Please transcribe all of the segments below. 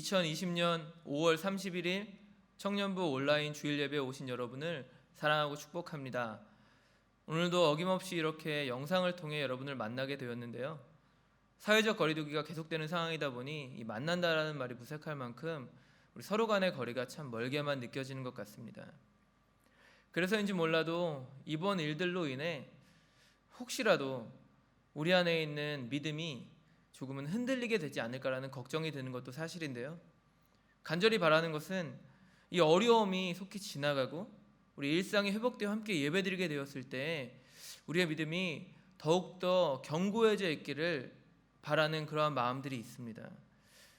2020년 5월 31일 청년부 온라인 주일 예배에 오신 여러분을 사랑하고 축복합니다. 오늘도 어김없이 이렇게 영상을 통해 여러분을 만나게 되었는데요. 사회적 거리두기가 계속되는 상황이다 보니 이 만난다라는 말이 무색할 만큼 우리 서로 간의 거리가 참 멀게만 느껴지는 것 같습니다. 그래서인지 몰라도 이번 일들로 인해 혹시라도 우리 안에 있는 믿음이 조금은 흔들리게 되지 않을까라는 걱정이 드는 것도 사실인데요. 간절히 바라는 것은 이 어려움이 속히 지나가고 우리 일상이 회복되어 함께 예배드리게 되었을 때 우리의 믿음이 더욱더 견고해져 있기를 바라는 그러한 마음들이 있습니다.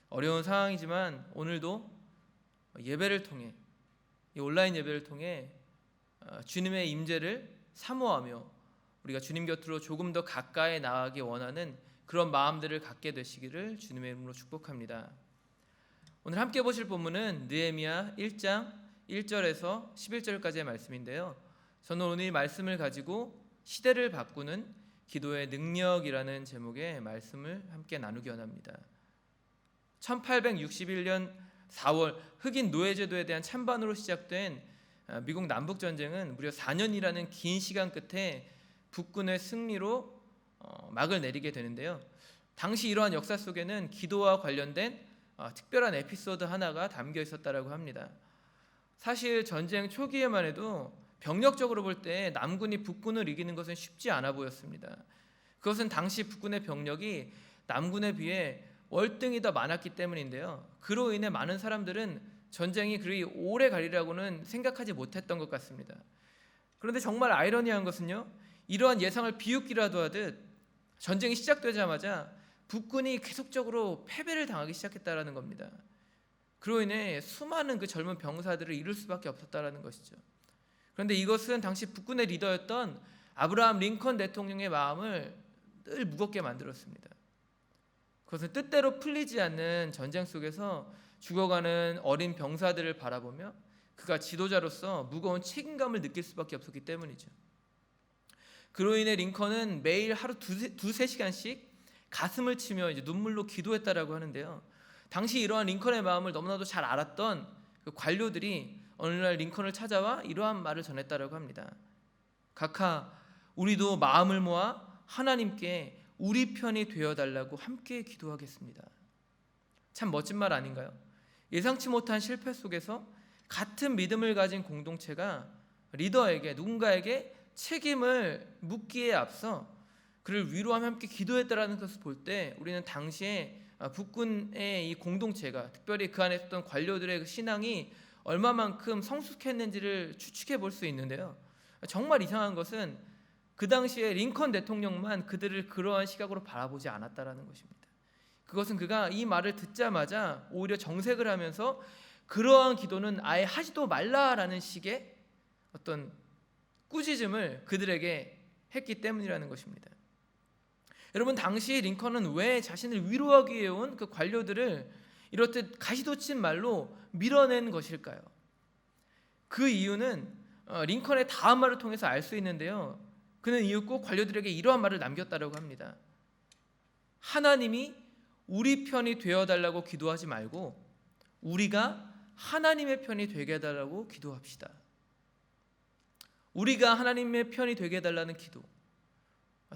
어려운 상황이지만 오늘도 예배를 통해, 이 온라인 예배를 통해 주님의 임재를 사모하며 우리가 주님 곁으로 조금 더 가까이 나아가기 원하는 그런 마음들을 갖게 되시기를 주님의 이름으로 축복합니다. 오늘 함께 보실 본문은 느헤미야 1장 1절에서 11절까지의 말씀인데요. 저는 오늘 이 말씀을 가지고 시대를 바꾸는 기도의 능력이라는 제목의 말씀을 함께 나누기 원합니다. 1861년 4월 흑인 노예제도에 대한 찬반으로 시작된 미국 남북전쟁은 무려 4년이라는 긴 시간 끝에 북군의 승리로 막을 내리게 되는데요. 당시 이러한 역사 속에는 기도와 관련된 특별한 에피소드 하나가 담겨 있었다고 합니다. 사실 전쟁 초기에만 해도 병력적으로 볼 때 남군이 북군을 이기는 것은 쉽지 않아 보였습니다. 그것은 당시 북군의 병력이 남군에 비해 월등히 더 많았기 때문인데요. 그로 인해 많은 사람들은 전쟁이 그리 오래 가리라고는 생각하지 못했던 것 같습니다. 그런데 정말 아이러니한 것은요, 이러한 예상을 비웃기라도 하듯 전쟁이 시작되자마자 북군이 계속적으로 패배를 당하기 시작했다라는 겁니다. 그로 인해 수많은 그 젊은 병사들을 잃을 수밖에 없었다라는 것이죠. 그런데 이것은 당시 북군의 리더였던 아브라함 링컨 대통령의 마음을 늘 무겁게 만들었습니다. 그것은 뜻대로 풀리지 않는 전쟁 속에서 죽어가는 어린 병사들을 바라보며 그가 지도자로서 무거운 책임감을 느낄 수밖에 없었기 때문이죠. 그로 인해 링컨은 매일 하루 두세 시간씩 가슴을 치며 이제 눈물로 기도했다라고 하는데요. 당시 이러한 링컨의 마음을 너무나도 잘 알았던 그 관료들이 어느 날 링컨을 찾아와 이러한 말을 전했다라고 합니다. 각하, 우리도 마음을 모아 하나님께 우리 편이 되어달라고 함께 기도하겠습니다. 참 멋진 말 아닌가요? 예상치 못한 실패 속에서 같은 믿음을 가진 공동체가 리더에게, 누군가에게 책임을 묻기에 앞서 그를 위로하며 함께 기도했다라는 것을 볼 때 우리는 당시에 북군의 이 공동체가, 특별히 그 안에 있었던 관료들의 그 신앙이 얼마만큼 성숙했는지를 추측해 볼 수 있는데요. 정말 이상한 것은 그 당시에 링컨 대통령만 그들을 그러한 시각으로 바라보지 않았다라는 것입니다. 그것은 그가 이 말을 듣자마자 오히려 정색을 하면서 그러한 기도는 아예 하지도 말라라는 식의 어떤 꾸짖음을 그들에게 했기 때문이라는 것입니다. 여러분, 당시 링컨은 왜 자신을 위로하기 위해 온 그 관료들을 이렇듯 가시돋친 말로 밀어낸 것일까요? 그 이유는 링컨의 다음 말을 통해서 알 수 있는데요. 그는 이윽고 관료들에게 이러한 말을 남겼다고 합니다. 하나님이 우리 편이 되어달라고 기도하지 말고 우리가 하나님의 편이 되게 해달라고 기도합시다. 우리가 하나님의 편이 되게 해달라는 기도.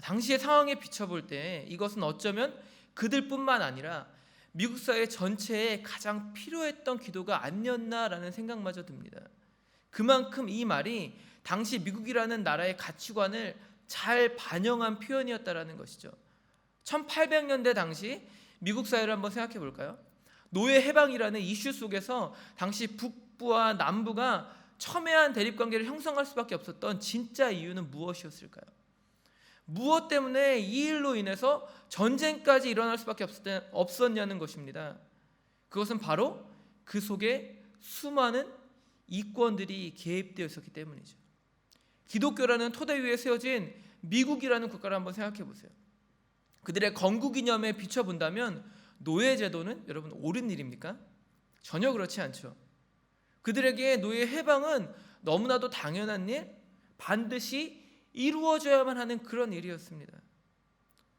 당시의 상황에 비춰볼 때 이것은 어쩌면 그들뿐만 아니라 미국 사회 전체에 가장 필요했던 기도가 아니었나라는 생각마저 듭니다. 그만큼 이 말이 당시 미국이라는 나라의 가치관을 잘 반영한 표현이었다라는 것이죠. 1800년대 당시 미국 사회를 한번 생각해 볼까요? 노예 해방이라는 이슈 속에서 당시 북부와 남부가 첨예한 대립관계를 형성할 수밖에 없었던 진짜 이유는 무엇이었을까요? 무엇 때문에 이 일로 인해서 전쟁까지 일어날 수밖에 없었냐는 것입니다. 그것은 바로 그 속에 수많은 이권들이 개입되어 있었기 때문이죠. 기독교라는 토대 위에 세워진 미국이라는 국가를 한번 생각해 보세요. 그들의 건국이념에 비춰본다면 노예제도는 여러분 옳은 일입니까? 전혀 그렇지 않죠. 그들에게 노예 해방은 너무나도 당연한 일, 반드시 이루어져야만 하는 그런 일이었습니다.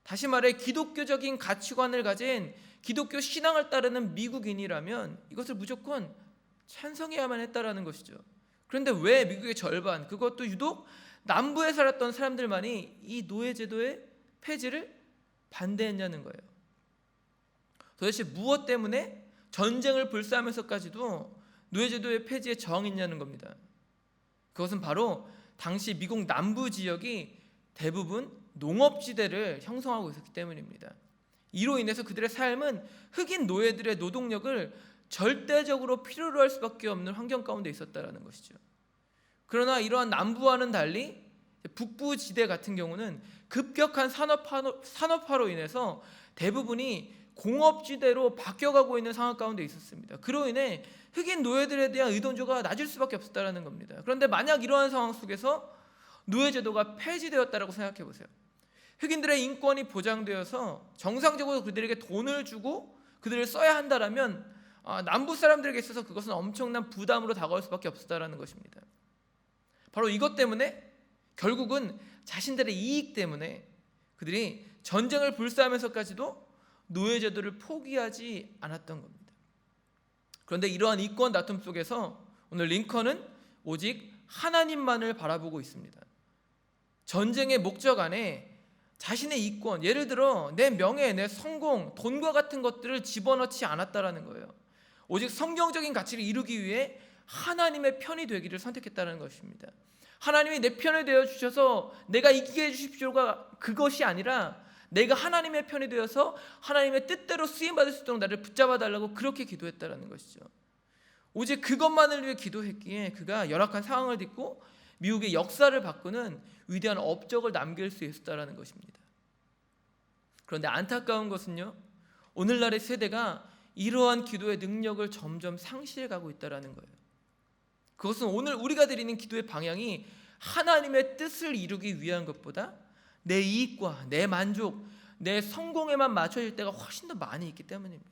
다시 말해 기독교적인 가치관을 가진 기독교 신앙을 따르는 미국인이라면 이것을 무조건 찬성해야만 했다라는 것이죠. 그런데 왜 미국의 절반, 그것도 유독 남부에 살았던 사람들만이 이 노예제도의 폐지를 반대했냐는 거예요. 도대체 무엇 때문에 전쟁을 불사하면서까지도 노예제도의 폐지에 저항했냐는 겁니다. 그것은 바로 당시 미국 남부 지역이 대부분 농업지대를 형성하고 있었기 때문입니다. 이로 인해서 그들의 삶은 흑인 노예들의 노동력을 절대적으로 필요로 할 수밖에 없는 환경 가운데 있었다라는 것이죠. 그러나 이러한 남부와는 달리 북부 지대 같은 경우는 급격한 산업화로 인해서 대부분이 공업지대로 바뀌어가고 있는 상황 가운데 있었습니다. 그로 인해 흑인 노예들에 대한 의존도가 낮을 수밖에 없었다는 겁니다. 그런데 만약 이러한 상황 속에서 노예제도가 폐지되었다고 생각해 보세요. 흑인들의 인권이 보장되어서 정상적으로 그들에게 돈을 주고 그들을 써야 한다라면 남부 사람들에게 있어서 그것은 엄청난 부담으로 다가올 수밖에 없었다는 것입니다. 바로 이것 때문에 결국은 자신들의 이익 때문에 그들이 전쟁을 불사하면서까지도 노예제도를 포기하지 않았던 겁니다. 그런데 이러한 이권 다툼 속에서 오늘 링컨은 오직 하나님만을 바라보고 있습니다. 전쟁의 목적 안에 자신의 이권, 예를 들어 내 명예, 내 성공, 돈과 같은 것들을 집어넣지 않았다라는 거예요. 오직 성경적인 가치를 이루기 위해 하나님의 편이 되기를 선택했다는 것입니다. 하나님이 내 편이 되어 주셔서 내가 이기게 해주십시오가 그것이 아니라 내가 하나님의 편이 되어서 하나님의 뜻대로 쓰임받을 수 있도록 나를 붙잡아 달라고 그렇게 기도했다는 것이죠. 오직 그것만을 위해 기도했기에 그가 열악한 상황을 딛고 미국의 역사를 바꾸는 위대한 업적을 남길 수 있었다는 것입니다. 그런데 안타까운 것은요, 오늘날의 세대가 이러한 기도의 능력을 점점 상실해가고 있다는 거예요. 그것은 오늘 우리가 드리는 기도의 방향이 하나님의 뜻을 이루기 위한 것보다 내 이익과 내 만족, 내 성공에만 맞춰질 때가 훨씬 더 많이 있기 때문입니다.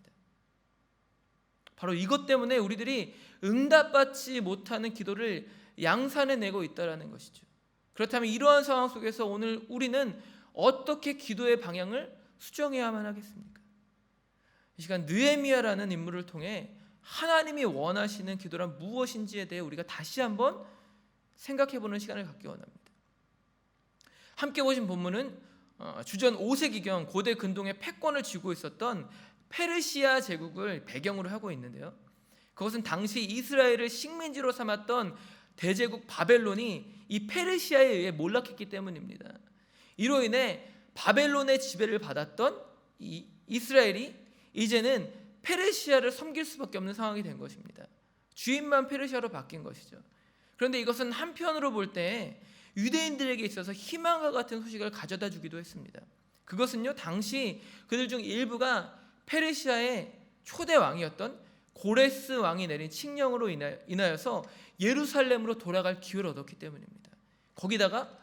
바로 이것 때문에 우리들이 응답받지 못하는 기도를 양산해내고 있다는 것이죠. 그렇다면 이러한 상황 속에서 오늘 우리는 어떻게 기도의 방향을 수정해야만 하겠습니까? 이 시간 느헤미야라는 인물을 통해 하나님이 원하시는 기도란 무엇인지에 대해 우리가 다시 한번 생각해보는 시간을 갖기 원합니다. 함께 보신 본문은 주전 5세기경 고대 근동의 패권을 쥐고 있었던 페르시아 제국을 배경으로 하고 있는데요. 그것은 당시 이스라엘을 식민지로 삼았던 대제국 바벨론이 이 페르시아에 의해 몰락했기 때문입니다. 이로 인해 바벨론의 지배를 받았던 이 이스라엘이 이제는 페르시아를 섬길 수밖에 없는 상황이 된 것입니다. 주인만 페르시아로 바뀐 것이죠. 그런데 이것은 한편으로 볼 때 유대인들에게 있어서 희망과 같은 소식을 가져다 주기도 했습니다. 그것은요, 당시 그들 중 일부가 페르시아의 초대 왕이었던 고레스 왕이 내린 칙령으로 인하여서 예루살렘으로 돌아갈 기회를 얻었기 때문입니다. 거기다가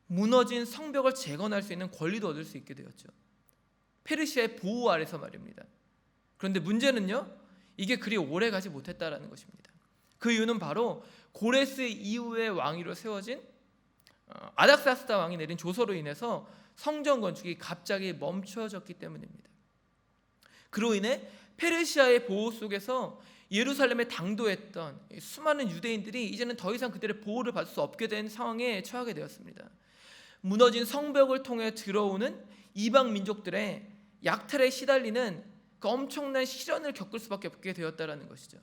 무너진 성벽을 재건할 수 있는 권리도 얻을 수 있게 되었죠. 페르시아의 보호 아래서 말입니다. 그런데 문제는요, 이게 그리 오래 가지 못했다라는 것입니다. 그 이유는 바로 고레스 이후의 왕위로 세워진 아닥사스다 왕이 내린 조서로 인해서 성전 건축이 갑자기 멈춰졌기 때문입니다. 그로 인해 페르시아의 보호 속에서 예루살렘에 당도했던 수많은 유대인들이 이제는 더 이상 그들의 보호를 받을 수 없게 된 상황에 처하게 되었습니다. 무너진 성벽을 통해 들어오는 이방 민족들의 약탈에 시달리는 그 엄청난 시련을 겪을 수밖에 없게 되었다는 것이죠.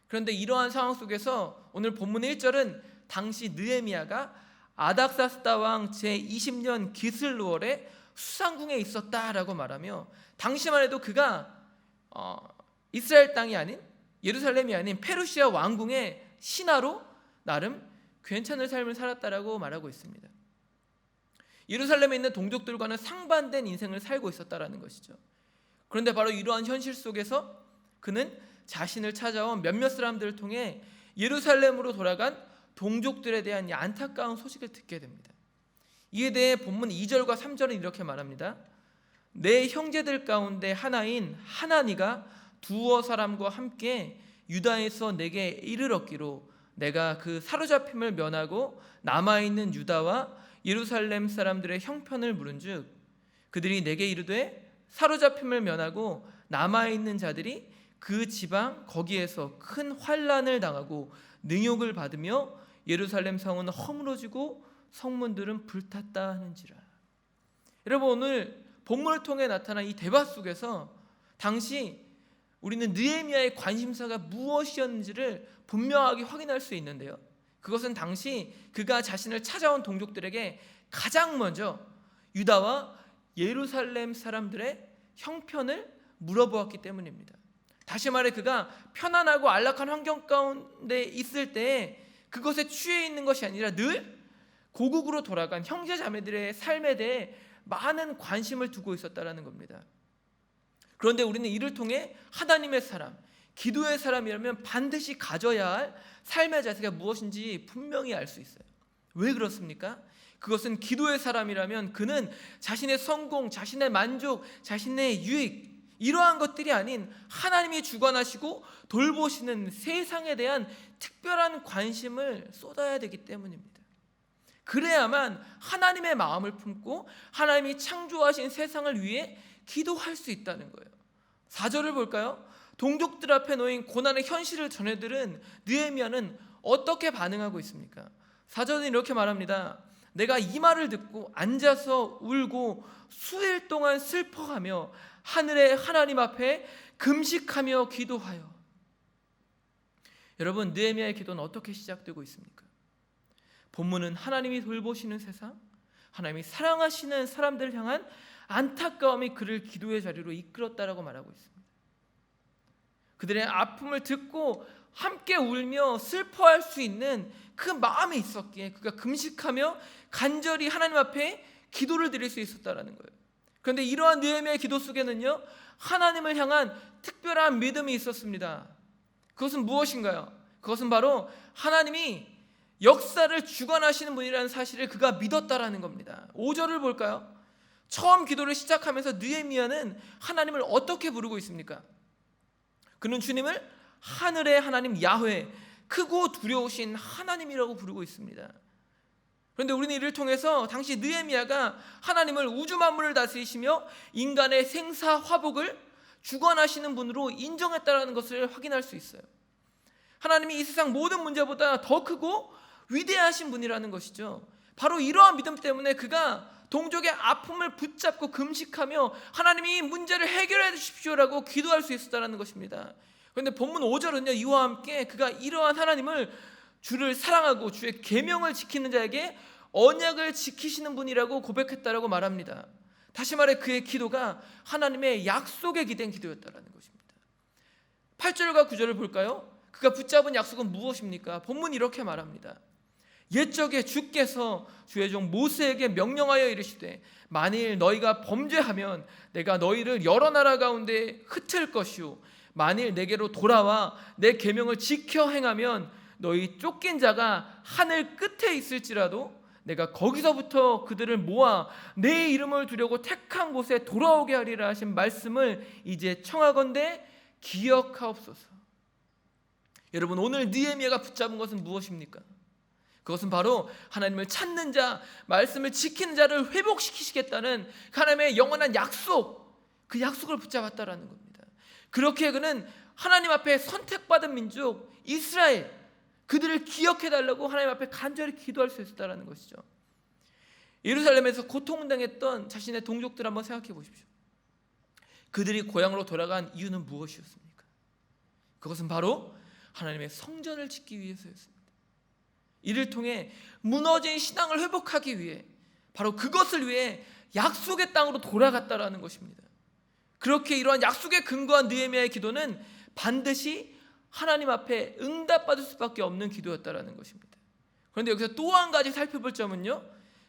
그런데 이러한 상황 속에서 오늘 본문 1절은 당시 느헤미야가 아닥사스다 왕 제20년 기슬루월에 수상궁에 있었다라고 말하며 당시만 해도 그가 이스라엘 땅이 아닌 예루살렘이 아닌 페르시아 왕궁의 신하로 나름 괜찮은 삶을 살았다라고 말하고 있습니다. 예루살렘에 있는 동족들과는 상반된 인생을 살고 있었다라는 것이죠. 그런데 바로 이러한 현실 속에서 그는 자신을 찾아온 몇몇 사람들을 통해 예루살렘으로 돌아간 동족들에 대한 이 안타까운 소식을 듣게 됩니다. 이에 대해 본문 2절과 3절은 이렇게 말합니다. 내 형제들 가운데 하나인 하나니가 두어 사람과 함께 유다에서 내게 이르렀기로 내가 그 사로잡힘을 면하고 남아있는 유다와 예루살렘 사람들의 형편을 물은즉 그들이 내게 이르되 사로잡힘을 면하고 남아있는 자들이 그 지방 거기에서 큰 환난을 당하고 능욕을 받으며 예루살렘 성은 허물어지고 성문들은 불탔다 하는지라. 여러분, 오늘 본문을 통해 나타난 이 대화 속에서 당시 우리는 느헤미야의 관심사가 무엇이었는지를 분명하게 확인할 수 있는데요, 그것은 당시 그가 자신을 찾아온 동족들에게 가장 먼저 유다와 예루살렘 사람들의 형편을 물어보았기 때문입니다. 다시 말해 그가 편안하고 안락한 환경 가운데 있을 때 그것에 취해 있는 것이 아니라 늘 고국으로 돌아간 형제 자매들의 삶에 대해 많은 관심을 두고 있었다는 겁니다. 그런데 우리는 이를 통해 하나님의 사람, 기도의 사람이라면 반드시 가져야 할 삶의 자세가 무엇인지 분명히 알 수 있어요. 왜 그렇습니까? 그것은 기도의 사람이라면 그는 자신의 성공, 자신의 만족, 자신의 유익, 이러한 것들이 아닌 하나님이 주관하시고 돌보시는 세상에 대한 특별한 관심을 쏟아야 되기 때문입니다. 그래야만 하나님의 마음을 품고 하나님이 창조하신 세상을 위해 기도할 수 있다는 거예요. 4절을 볼까요? 동족들 앞에 놓인 고난의 현실을 전해들은 느헤미야는 어떻게 반응하고 있습니까? 4절은 이렇게 말합니다. 내가 이 말을 듣고 앉아서 울고 수일 동안 슬퍼하며 하늘의 하나님 앞에 금식하며 기도하여. 여러분, 느헤미야의 기도는 어떻게 시작되고 있습니까? 본문은 하나님이 돌보시는 세상, 하나님이 사랑하시는 사람들을 향한 안타까움이 그를 기도의 자리로 이끌었다라고 말하고 있습니다. 그들의 아픔을 듣고 함께 울며 슬퍼할 수 있는 그 마음이 있었기에 그가 금식하며 간절히 하나님 앞에 기도를 드릴 수 있었다라는 거예요. 그런데 이러한 느헤미야의 기도 속에는요, 하나님을 향한 특별한 믿음이 있었습니다. 그것은 무엇인가요? 그것은 바로 하나님이 역사를 주관하시는 분이라는 사실을 그가 믿었다라는 겁니다. 5절을 볼까요? 처음 기도를 시작하면서 느헤미야는 하나님을 어떻게 부르고 있습니까? 그는 주님을 하늘의 하나님 야훼, 크고 두려우신 하나님이라고 부르고 있습니다. 그런데 우리는 이를 통해서 당시 느헤미야가 하나님을 우주 만물을 다스리시며 인간의 생사 화복을 주관하시는 분으로 인정했다는 것을 확인할 수 있어요. 하나님이 이 세상 모든 문제보다 더 크고 위대하신 분이라는 것이죠. 바로 이러한 믿음 때문에 그가 동족의 아픔을 붙잡고 금식하며 하나님이 이 문제를 해결해 주십시오라고 기도할 수 있었다는 것입니다. 그런데 본문 5절은요, 이와 함께 그가 이러한 하나님을 주를 사랑하고 주의 계명을 지키는 자에게 언약을 지키시는 분이라고 고백했다라고 말합니다. 다시 말해 그의 기도가 하나님의 약속에 기댄 기도였다라는 것입니다. 8절과 9절을 볼까요? 그가 붙잡은 약속은 무엇입니까? 본문이 이렇게 말합니다. 옛적에 주께서 주의 종 모세에게 명령하여 이르시되 만일 너희가 범죄하면 내가 너희를 여러 나라 가운데 흩을 것이요 만일 내게로 돌아와 내 계명을 지켜 행하면 너희 쫓긴 자가 하늘 끝에 있을지라도 내가 거기서부터 그들을 모아 내 이름을 두려고 택한 곳에 돌아오게 하리라 하신 말씀을 이제 청하건대 기억하옵소서. 여러분, 오늘 느헤미야가 붙잡은 것은 무엇입니까? 그것은 바로 하나님을 찾는 자, 말씀을 지키는 자를 회복시키시겠다는 하나님의 영원한 약속, 그 약속을 붙잡았다라는 겁니다. 그렇게 그는 하나님 앞에 선택받은 민족 이스라엘, 그들을 기억해달라고 하나님 앞에 간절히 기도할 수 있었다는 것이죠. 예루살렘에서 고통당했던 자신의 동족들 한번 생각해 보십시오. 그들이 고향으로 돌아간 이유는 무엇이었습니까? 그것은 바로 하나님의 성전을 짓기 위해서였습니다. 이를 통해 무너진 신앙을 회복하기 위해, 바로 그것을 위해 약속의 땅으로 돌아갔다라는 것입니다. 그렇게 이러한 약속에 근거한 느헤미야의 기도는 반드시 하나님 앞에 응답받을 수밖에 없는 기도였다라는 것입니다. 그런데 여기서 또 한 가지 살펴볼 점은요,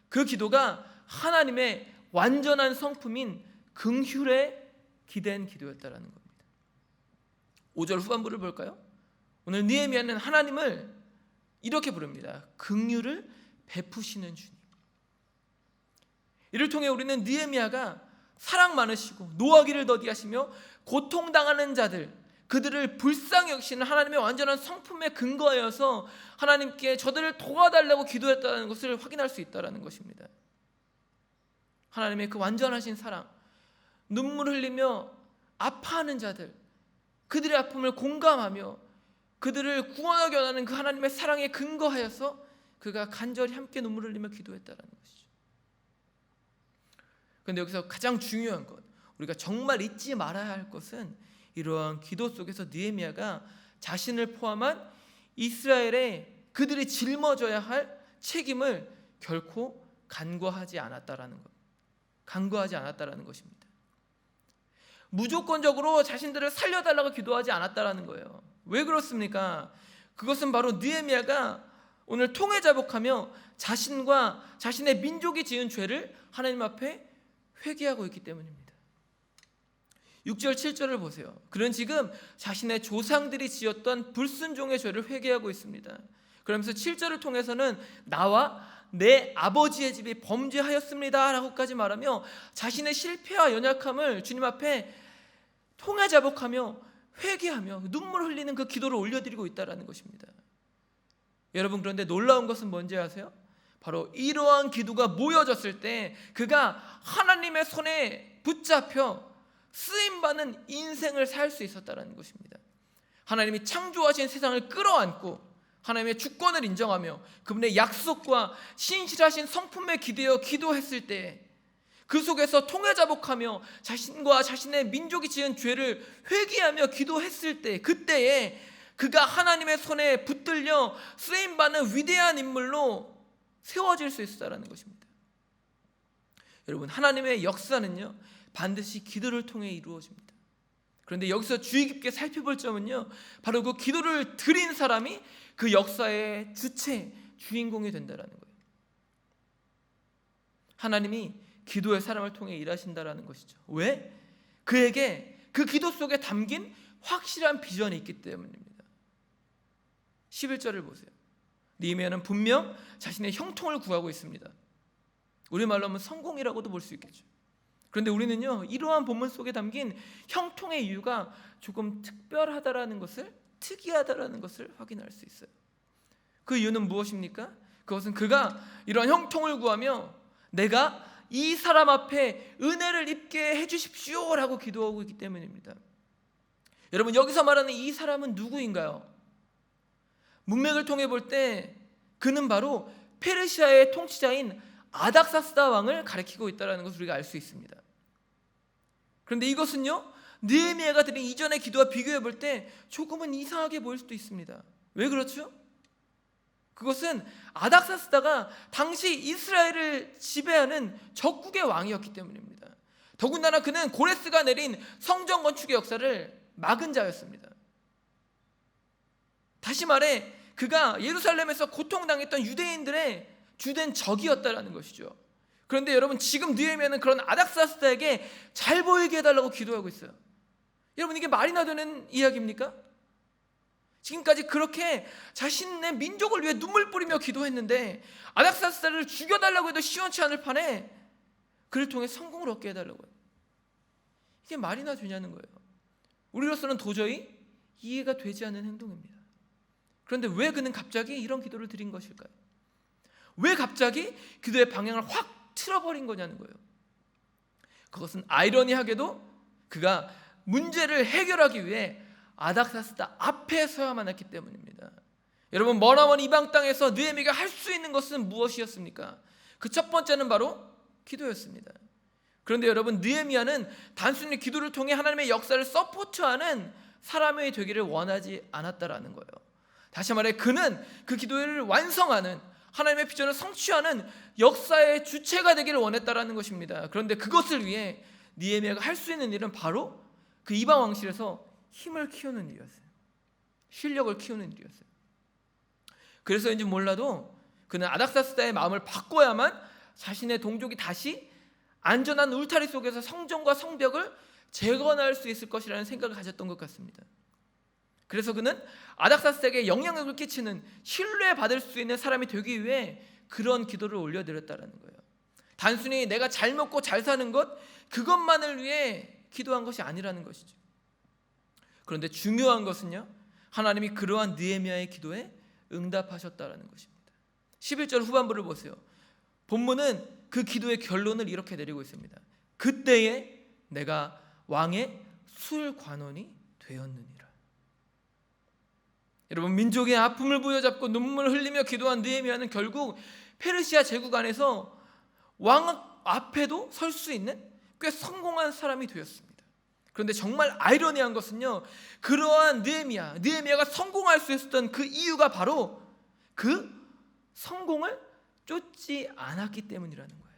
그 기도가 하나님의 완전한 성품인 긍휼에 기댄 기도였다라는 겁니다. 5절 후반부를 볼까요? 오늘 느헤미야는 하나님을 이렇게 부릅니다. 긍휼을 베푸시는 주님. 이를 통해 우리는 느헤미야가 사랑 많으시고 노하기를 더디하시며 고통당하는 자들, 그들을 불쌍히 여기시는 하나님의 완전한 성품에 근거하여서 하나님께 저들을 도와달라고 기도했다는 것을 확인할 수 있다는 것입니다. 하나님의 그 완전하신 사랑, 눈물 흘리며 아파하는 자들, 그들의 아픔을 공감하며 그들을 구원하기 원하는 그 하나님의 사랑에 근거하여서 그가 간절히 함께 눈물 흘리며 기도했다라는 것이죠. 그런데 여기서 가장 중요한 것, 우리가 정말 잊지 말아야 할 것은 이러한 기도 속에서 느헤미야가 자신을 포함한 이스라엘의 그들이 짊어져야 할 책임을 결코 간과하지 않았다라는 것, 간과하지 않았다라는 것입니다. 무조건적으로 자신들을 살려달라고 기도하지 않았다라는 거예요. 왜 그렇습니까? 그것은 바로 느헤미야가 오늘 통회자복하며 자신과 자신의 민족이 지은 죄를 하나님 앞에 회개하고 있기 때문입니다. 6절 7절을 보세요. 그는 지금 자신의 조상들이 지었던 불순종의 죄를 회개하고 있습니다. 그러면서 7절을 통해서는 나와 내 아버지의 집이 범죄하였습니다 라고까지 말하며 자신의 실패와 연약함을 주님 앞에 통회자복하며 회개하며 눈물 흘리는 그 기도를 올려드리고 있다는 것입니다. 여러분, 그런데 놀라운 것은 뭔지 아세요? 바로 이러한 기도가 모여졌을 때 그가 하나님의 손에 붙잡혀 쓰임받는 인생을 살 수 있었다는 것입니다. 하나님이 창조하신 세상을 끌어안고 하나님의 주권을 인정하며 그분의 약속과 신실하신 성품에 기대어 기도했을 때 그 속에서 통회자복하며 자신과 자신의 민족이 지은 죄를 회개하며 기도했을 때 그때에 그가 하나님의 손에 붙들려 쓰임받는 위대한 인물로 세워질 수 있었다는 것입니다. 여러분, 하나님의 역사는요 반드시 기도를 통해 이루어집니다. 그런데 여기서 주의 깊게 살펴볼 점은요 바로 그 기도를 드린 사람이 그 역사의 주체, 주인공이 된다는 거예요. 하나님이 기도의 사람을 통해 일하신다라는 것이죠. 왜? 그에게 그 기도 속에 담긴 확실한 비전이 있기 때문입니다. 11절을 보세요. 느헤미야는 분명 자신의 형통을 구하고 있습니다. 우리말로 하면 성공이라고도 볼 수 있겠죠. 그런데 우리는요 이러한 본문 속에 담긴 형통의 이유가 조금 특별하다라는 것을, 특이하다라는 것을 확인할 수 있어요. 그 이유는 무엇입니까? 그것은 그가 이러한 형통을 구하며 내가 이 사람 앞에 은혜를 입게 해주십시오 라고 기도하고 있기 때문입니다. 여러분, 여기서 말하는 이 사람은 누구인가요? 문맥을 통해 볼 때 그는 바로 페르시아의 통치자인 아닥사스다 왕을 가리키고 있다는 것을 우리가 알 수 있습니다. 그런데 이것은요 느헤미야가 드린 이전의 기도와 비교해 볼 때 조금은 이상하게 보일 수도 있습니다. 왜 그렇죠? 그것은 아닥사스다가 당시 이스라엘을 지배하는 적국의 왕이었기 때문입니다. 더군다나 그는 고레스가 내린 성전 건축의 역사를 막은 자였습니다. 다시 말해 그가 예루살렘에서 고통당했던 유대인들의 주된 적이었다라는 것이죠. 그런데 여러분, 지금 느헤미야는 그런 아닥사스다에게 잘 보이게 해달라고 기도하고 있어요. 여러분, 이게 말이나 되는 이야기입니까? 지금까지 그렇게 자신의 민족을 위해 눈물 뿌리며 기도했는데 아닥사스다를 죽여달라고 해도 시원치 않을 판에 그를 통해 성공을 얻게 해달라고요. 이게 말이나 되냐는 거예요. 우리로서는 도저히 이해가 되지 않는 행동입니다. 그런데 왜 그는 갑자기 이런 기도를 드린 것일까요? 왜 갑자기 기도의 방향을 확 틀어버린 거냐는 거예요. 그것은 아이러니하게도 그가 문제를 해결하기 위해 아닥사스다 앞에 서야만 했기 때문입니다. 여러분, 머나먼 이방 땅에서 느헤미야가 할 수 있는 것은 무엇이었습니까? 그 첫 번째는 바로 기도였습니다. 그런데 여러분, 느헤미야는 단순히 기도를 통해 하나님의 역사를 서포트하는 사람이 되기를 원하지 않았다라는 거예요. 다시 말해 그는 그 기도를 완성하는, 하나님의 비전을 성취하는 역사의 주체가 되기를 원했다라는 것입니다. 그런데 그것을 위해 느헤미야가 할 수 있는 일은 바로 그 이방 왕실에서 힘을 키우는 일이었어요. 실력을 키우는 일이었어요. 그래서인지 몰라도 그는 아닥사스다의 마음을 바꿔야만 자신의 동족이 다시 안전한 울타리 속에서 성전과 성벽을 재건할 수 있을 것이라는 생각을 가졌던 것 같습니다. 그래서 그는 아닥사스다에게 영향력을 끼치는, 신뢰받을 수 있는 사람이 되기 위해 그런 기도를 올려드렸다는 거예요. 단순히 내가 잘 먹고 잘 사는 것, 그것만을 위해 기도한 것이 아니라는 것이죠. 그런데 중요한 것은요, 하나님이 그러한 느헤미야의 기도에 응답하셨다는 것입니다. 11절 후반부를 보세요. 본문은 그 기도의 결론을 이렇게 내리고 있습니다. 그때에 내가 왕의 술관원이 되었느니라. 여러분, 민족의 아픔을 부여잡고 눈물을 흘리며 기도한 느헤미야는 결국 페르시아 제국 안에서 왕 앞에도 설 수 있는 꽤 성공한 사람이 되었습니다. 그런데 정말 아이러니한 것은요, 그러한 느헤미야가 성공할 수 있었던 그 이유가 바로 그 성공을 쫓지 않았기 때문이라는 거예요.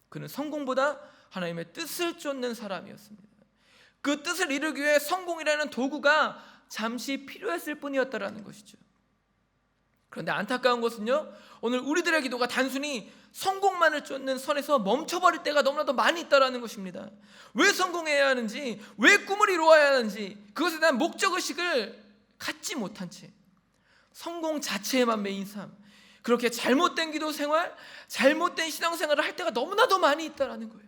그는 성공보다 하나님의 뜻을 쫓는 사람이었습니다. 그 뜻을 이루기 위해 성공이라는 도구가 잠시 필요했을 뿐이었다라는 것이죠. 그런데 안타까운 것은요, 오늘 우리들의 기도가 단순히 성공만을 쫓는 선에서 멈춰버릴 때가 너무나도 많이 있다라는 것입니다. 왜 성공해야 하는지, 왜 꿈을 이루어야 하는지, 그것에 대한 목적의식을 갖지 못한 채 성공 자체에만 매인 삶, 그렇게 잘못된 기도 생활, 잘못된 신앙생활을 할 때가 너무나도 많이 있다라는 거예요.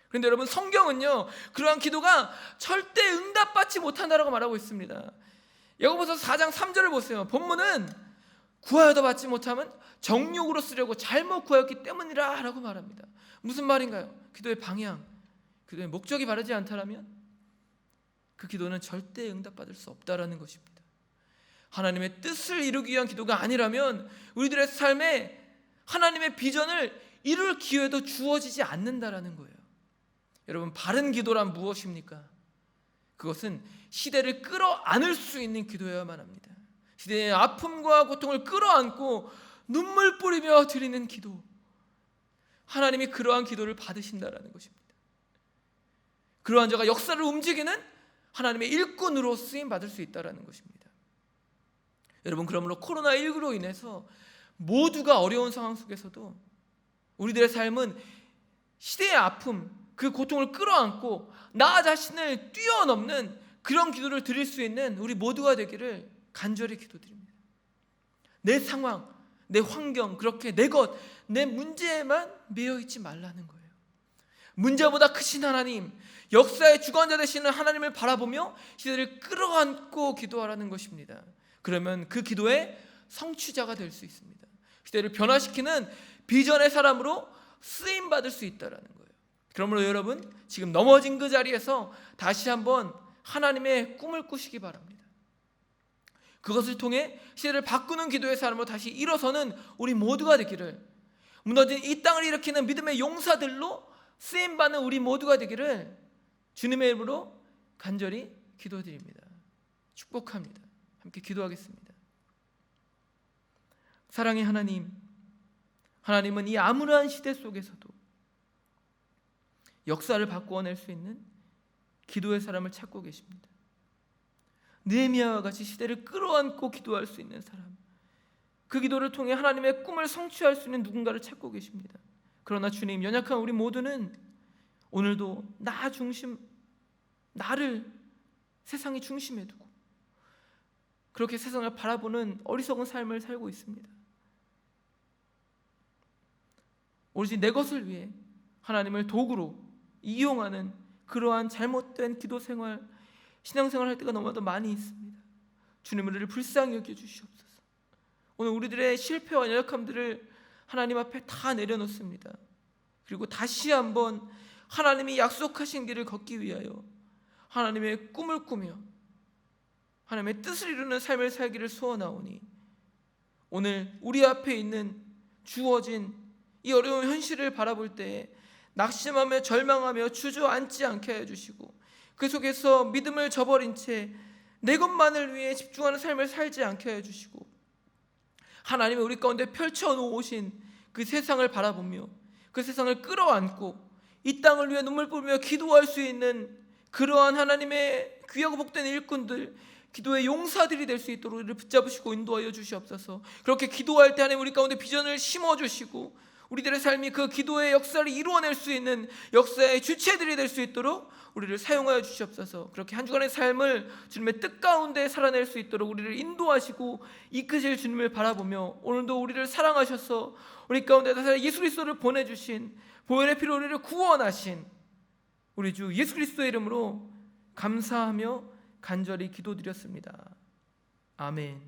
그런데 여러분, 성경은요, 그러한 기도가 절대 응답받지 못한다라고 말하고 있습니다. 야고보서 4장 3절을 보세요. 본문은 구하여도 받지 못하면 정욕으로 쓰려고 잘못 구하였기 때문이라 라고 말합니다. 무슨 말인가요? 기도의 방향, 기도의 목적이 바르지 않다라면 그 기도는 절대 응답받을 수 없다라는 것입니다. 하나님의 뜻을 이루기 위한 기도가 아니라면 우리들의 삶에 하나님의 비전을 이룰 기회도 주어지지 않는다라는 거예요. 여러분, 바른 기도란 무엇입니까? 그것은 시대를 끌어안을 수 있는 기도여야만 합니다. 시대의 아픔과 고통을 끌어안고 눈물 뿌리며 드리는 기도, 하나님이 그러한 기도를 받으신다라는 것입니다. 그러한 자가 역사를 움직이는 하나님의 일꾼으로 쓰임받을 수 있다라는 것입니다. 여러분, 그러므로 코로나19로 인해서 모두가 어려운 상황 속에서도 우리들의 삶은 시대의 아픔, 그 고통을 끌어안고 나 자신을 뛰어넘는 그런 기도를 드릴 수 있는 우리 모두가 되기를 간절히 기도드립니다. 내 상황, 내 환경, 그렇게 내 것, 내 문제에만 매여있지 말라는 거예요. 문제보다 크신 하나님, 역사의 주관자 되시는 하나님을 바라보며 시대를 끌어안고 기도하라는 것입니다. 그러면 그 기도의 성취자가 될 수 있습니다. 시대를 변화시키는 비전의 사람으로 쓰임받을 수 있다는 거예요. 그러므로 여러분, 지금 넘어진 그 자리에서 다시 한번 하나님의 꿈을 꾸시기 바랍니다. 그것을 통해 시대를 바꾸는 기도의 사람으로 다시 일어서는 우리 모두가 되기를, 무너진 이 땅을 일으키는 믿음의 용사들로 쓰임받는 우리 모두가 되기를 주님의 이름으로 간절히 기도드립니다. 축복합니다. 함께 기도하겠습니다. 사랑의 하나님, 하나님은 이 암울한 시대 속에서도 역사를 바꾸어낼 수 있는 기도의 사람을 찾고 계십니다. 느헤미야와 같이 시대를 끌어안고 기도할 수 있는 사람, 그 기도를 통해 하나님의 꿈을 성취할 수 있는 누군가를 찾고 계십니다. 그러나 주님, 연약한 우리 모두는 오늘도 나 중심, 나를 세상의 중심에 두고 그렇게 세상을 바라보는 어리석은 삶을 살고 있습니다. 오로지 내 것을 위해 하나님을 도구로 이용하는 그러한 잘못된 기도 생활, 신앙생활 할 때가 너무나도 많이 있습니다. 주님, 우리를 불쌍히 여겨 주시옵소서. 오늘 우리들의 실패와 연약함들을 하나님 앞에 다 내려놓습니다. 그리고 다시 한번 하나님이 약속하신 길을 걷기 위하여 하나님의 꿈을 꾸며 하나님의 뜻을 이루는 삶을 살기를 소원하오니, 오늘 우리 앞에 있는 주어진 이 어려운 현실을 바라볼 때에 낙심하며 절망하며 주저앉지 않게 해주시고, 그 속에서 믿음을 저버린 채 내 것만을 위해 집중하는 삶을 살지 않게 해주시고, 하나님이 우리 가운데 펼쳐놓으신 그 세상을 바라보며 그 세상을 끌어안고 이 땅을 위해 눈물 뿌리며 기도할 수 있는 그러한 하나님의 귀하고 복된 일꾼들, 기도의 용사들이 될 수 있도록 우리를 붙잡으시고 인도하여 주시옵소서. 그렇게 기도할 때 하나님 우리 가운데 비전을 심어주시고 우리들의 삶이 그 기도의 역사를 이루어낼 수 있는 역사의 주체들이 될 수 있도록 우리를 사용하여 주시옵소서. 그렇게 한 주간의 삶을 주님의 뜻 가운데 살아낼 수 있도록 우리를 인도하시고 이끄실 주님을 바라보며, 오늘도 우리를 사랑하셔서 우리 가운데 예수 그리스도를 보내주신, 보혈의 피로 우리를 구원하신 우리 주 예수 그리스도의 이름으로 감사하며 간절히 기도드렸습니다. 아멘.